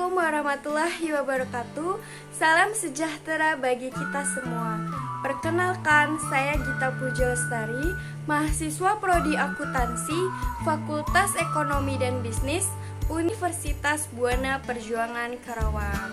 Assalamualaikum warahmatullahi wabarakatuh. Salam sejahtera bagi kita semua. Perkenalkan, saya Gita Pujolestari, mahasiswa Prodi Akuntansi, Fakultas Ekonomi dan Bisnis, Universitas Buana Perjuangan Karawang.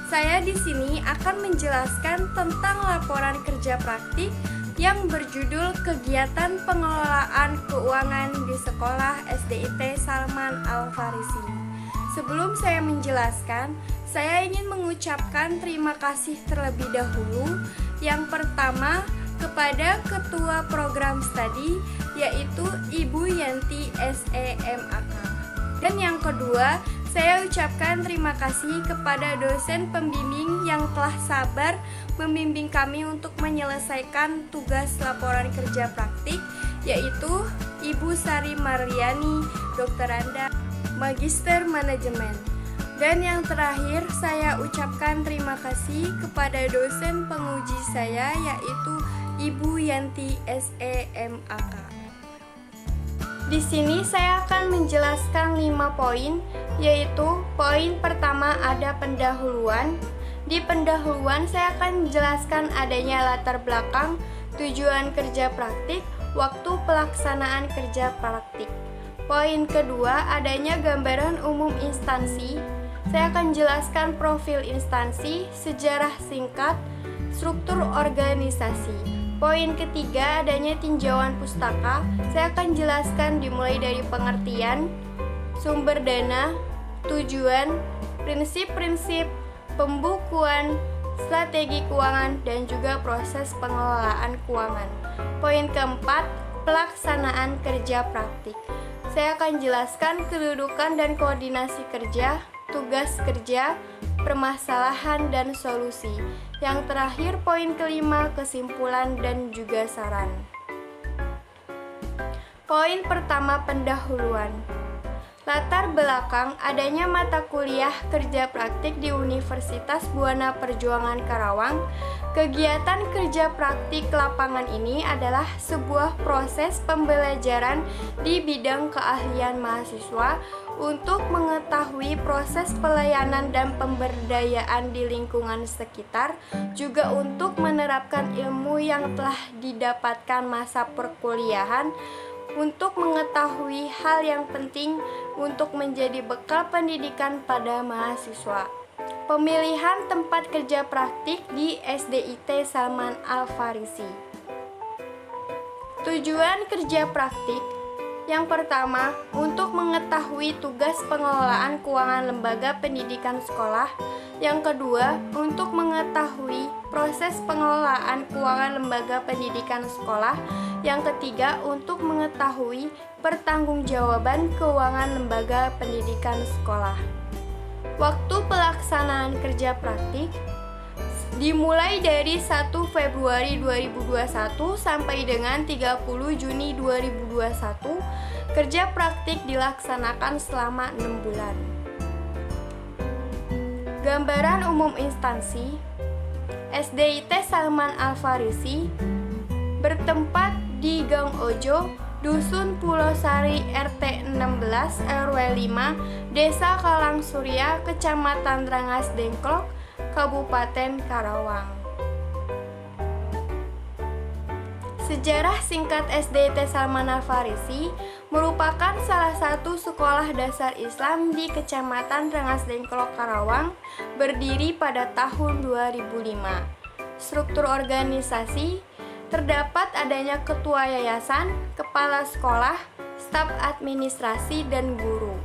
Saya di sini akan menjelaskan tentang laporan kerja praktik yang berjudul Kegiatan Pengelolaan Keuangan di Sekolah SDIT Salman Al-Farisi. Sebelum saya menjelaskan, saya ingin mengucapkan terima kasih terlebih dahulu. Yang pertama, kepada Ketua Program Studi, yaitu Ibu Yanti SEMAK. Dan yang kedua, saya ucapkan terima kasih kepada dosen pembimbing yang telah sabar membimbing kami untuk menyelesaikan tugas laporan kerja praktik, yaitu Ibu Sari Marliani, Dokteranda, Magister Manajemen. Dan yang terakhir, saya ucapkan terima kasih kepada dosen penguji saya, yaitu Ibu Yanti SEMAK. Di sini saya akan menjelaskan 5 poin, yaitu poin pertama ada pendahuluan. Di pendahuluan saya akan menjelaskan adanya latar belakang, tujuan kerja praktik, waktu pelaksanaan kerja praktik. Poin kedua adanya gambaran umum instansi. Saya akan jelaskan profil instansi, sejarah singkat, struktur organisasi. Poin ketiga adanya tinjauan pustaka. Saya akan jelaskan dimulai dari pengertian, sumber dana, tujuan, prinsip-prinsip, pembukuan, strategi keuangan, dan juga proses pengelolaan keuangan. Poin keempat, pelaksanaan kerja praktik. Saya akan jelaskan kedudukan dan koordinasi kerja, tugas kerja, permasalahan dan solusi. Yang terakhir, poin kelima, kesimpulan dan juga saran. Poin pertama, pendahuluan. Latar belakang adanya mata kuliah kerja praktik di Universitas Buana Perjuangan Karawang. Kegiatan kerja praktik lapangan ini adalah sebuah proses pembelajaran di bidang keahlian mahasiswa untuk mengetahui proses pelayanan dan pemberdayaan di lingkungan sekitar, juga untuk menerapkan ilmu yang telah didapatkan masa perkuliahan, untuk mengetahui hal yang penting untuk menjadi bekal pendidikan pada mahasiswa. Pemilihan tempat kerja praktik di SDIT Salman Al-Farisi. Tujuan kerja praktik yang pertama, untuk mengetahui tugas pengelolaan keuangan lembaga pendidikan sekolah. Yang kedua, untuk mengetahui proses pengelolaan keuangan lembaga pendidikan sekolah. Yang ketiga, untuk mengetahui pertanggungjawaban keuangan lembaga pendidikan sekolah. Waktu pelaksanaan kerja praktik dimulai dari 1 Februari 2021 sampai dengan 30 Juni 2021. Kerja praktik dilaksanakan selama 6 bulan. Gambaran umum instansi. SDIT Salman Al-Farisi bertempat di Gang Ojo, Dusun Pulau Sari, RT 16 RW 5, Desa Kalang Surya, Kecamatan Rangas Dengklok, Kabupaten Karawang. Sejarah singkat SDIT Salman Al-Farisi merupakan salah satu sekolah dasar Islam di Kecamatan Rangas Dengklok, Karawang, berdiri pada tahun 2005. Struktur organisasi terdapat adanya ketua yayasan, kepala sekolah, staf administrasi, dan guru.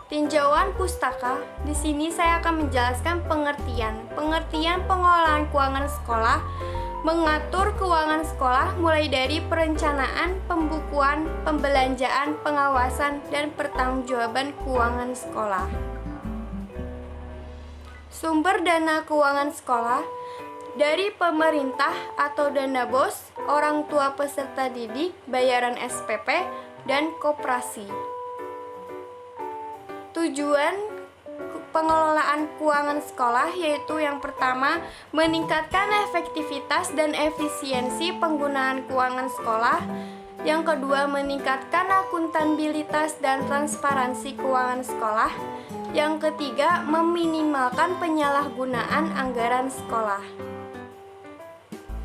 Tinjauan pustaka. Di sini saya akan menjelaskan pengertian pengelolaan keuangan sekolah, mengatur keuangan sekolah mulai dari perencanaan, pembukuan, pembelanjaan, pengawasan, dan pertanggungjawaban keuangan sekolah. Sumber dana keuangan sekolah dari pemerintah atau dana BOS, orang tua peserta didik, bayaran SPP, dan koperasi. Tujuan pengelolaan keuangan sekolah yaitu yang pertama, meningkatkan efektivitas dan efisiensi penggunaan keuangan sekolah. Yang kedua, meningkatkan akuntabilitas dan transparansi keuangan sekolah. Yang ketiga, meminimalkan penyalahgunaan anggaran sekolah.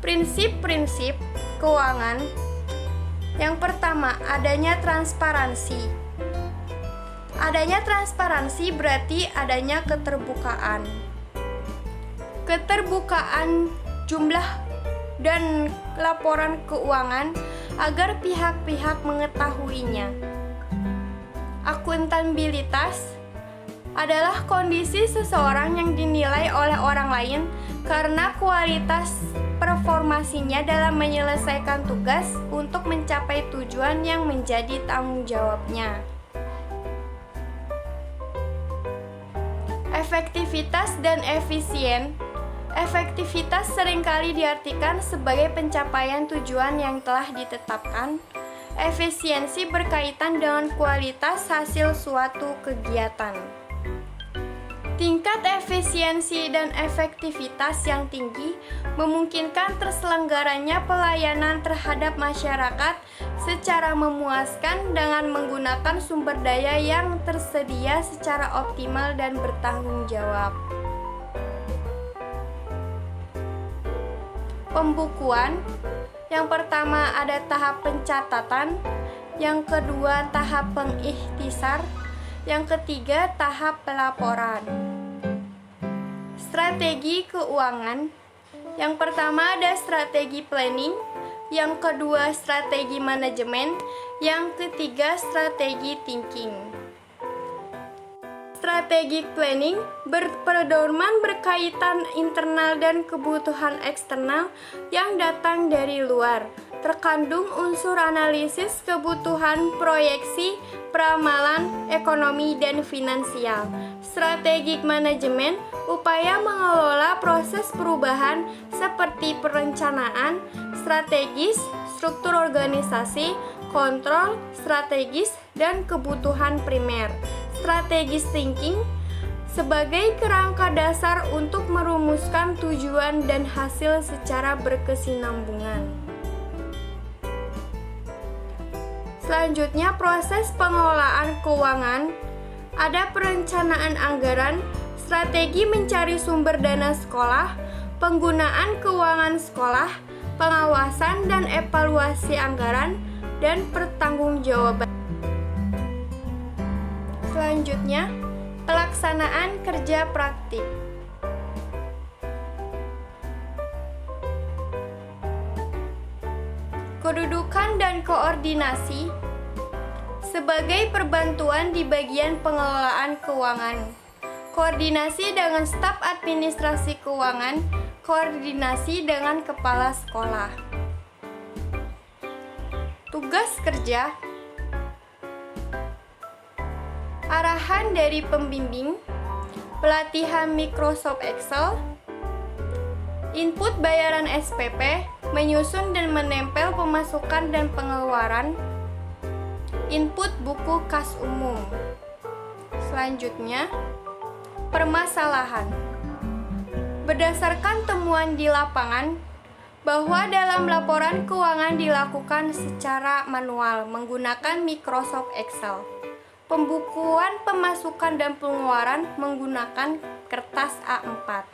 Prinsip-prinsip keuangan. Yang pertama, adanya transparansi. Adanya transparansi berarti adanya keterbukaan. Keterbukaan jumlah dan laporan keuangan agar pihak-pihak mengetahuinya. Akuntabilitas adalah kondisi seseorang yang dinilai oleh orang lain karena kualitas performasinya dalam menyelesaikan tugas untuk mencapai tujuan yang menjadi tanggung jawabnya. Efektivitas dan efisien. Efektivitas seringkali diartikan sebagai pencapaian tujuan yang telah ditetapkan. Efisiensi berkaitan dengan kualitas hasil suatu kegiatan. Tingkat efisiensi dan efektivitas yang tinggi memungkinkan terselenggaranya pelayanan terhadap masyarakat secara memuaskan dengan menggunakan sumber daya yang tersedia secara optimal dan bertanggung jawab. Pembukuan. Yang pertama ada tahap pencatatan, yang kedua tahap pengikhtisar, yang ketiga tahap pelaporan. Strategi keuangan. Yang pertama ada strategi planning, yang kedua strategi manajemen, yang ketiga strategi thinking. Strategi planning berpedoman berkaitan internal dan kebutuhan eksternal yang datang dari luar. Terkandung unsur analisis kebutuhan, proyeksi, peramalan, ekonomi, dan finansial. Strategi manajemen, upaya mengelola proses perubahan seperti perencanaan, strategis, struktur organisasi, kontrol, strategis, dan kebutuhan primer. Strategis thinking sebagai kerangka dasar untuk merumuskan tujuan dan hasil secara berkesinambungan. Selanjutnya, proses pengelolaan keuangan. Ada perencanaan anggaran, strategi mencari sumber dana sekolah, penggunaan keuangan sekolah, pengawasan dan evaluasi anggaran, dan pertanggungjawaban. Selanjutnya, pelaksanaan kerja praktik. Kedudukan dan koordinasi sebagai perbantuan di bagian pengelolaan keuangan. Koordinasi dengan staf administrasi keuangan, koordinasi dengan kepala sekolah. Tugas kerja. Arahan dari pembimbing, pelatihan Microsoft Excel, input bayaran SPP, menyusun dan menempel pemasukan dan pengeluaran, input buku kas umum. Selanjutnya, permasalahan. Berdasarkan temuan di lapangan, bahwa dalam laporan keuangan dilakukan secara manual menggunakan Microsoft Excel. Pembukuan pemasukan dan pengeluaran menggunakan kertas A4.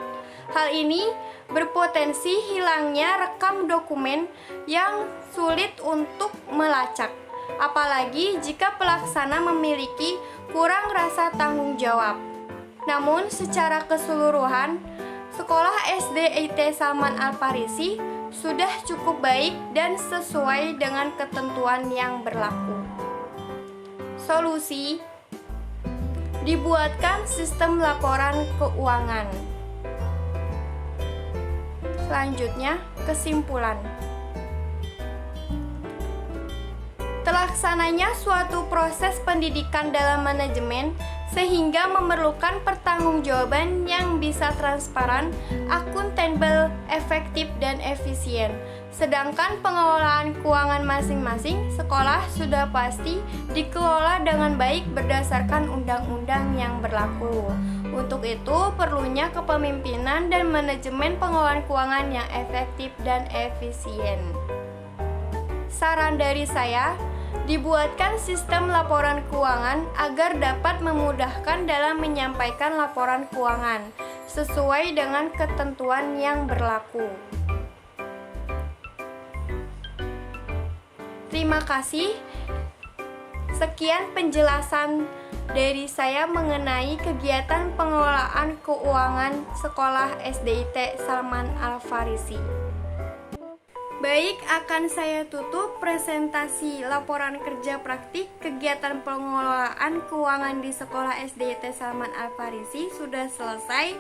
Hal ini berpotensi hilangnya rekam dokumen yang sulit untuk melacak, apalagi jika pelaksana memiliki kurang rasa tanggung jawab. Namun, secara keseluruhan, Sekolah SD IT Salman Al-Farisi sudah cukup baik dan sesuai dengan ketentuan yang berlaku. Solusi: dibuatkan sistem laporan keuangan. Selanjutnya, kesimpulan. Terlaksananya suatu proses pendidikan dalam manajemen sehingga memerlukan pertanggungjawaban yang bisa transparan, akuntabel, efektif, dan efisien. Sedangkan pengelolaan keuangan masing-masing sekolah sudah pasti dikelola dengan baik berdasarkan undang-undang yang berlaku. Untuk itu, perlunya kepemimpinan dan manajemen pengelolaan keuangan yang efektif dan efisien. saran dari saya, dibuatkan sistem laporan keuangan agar dapat memudahkan dalam menyampaikan laporan keuangan sesuai dengan ketentuan yang berlaku. Terima kasih. Sekian penjelasan dari saya mengenai kegiatan pengelolaan keuangan Sekolah SDIT Salman Al-Farisi. Baik, akan saya tutup presentasi laporan kerja praktik kegiatan pengelolaan keuangan di Sekolah SDIT Salman Al-Farisi sudah selesai.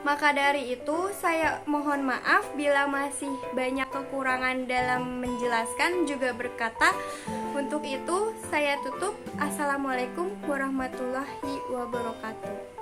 Maka dari itu, saya mohon maaf bila masih banyak kekurangan dalam menjelaskan juga berkata. Untuk itu, saya tutup. Assalamualaikum warahmatullahi wabarakatuh.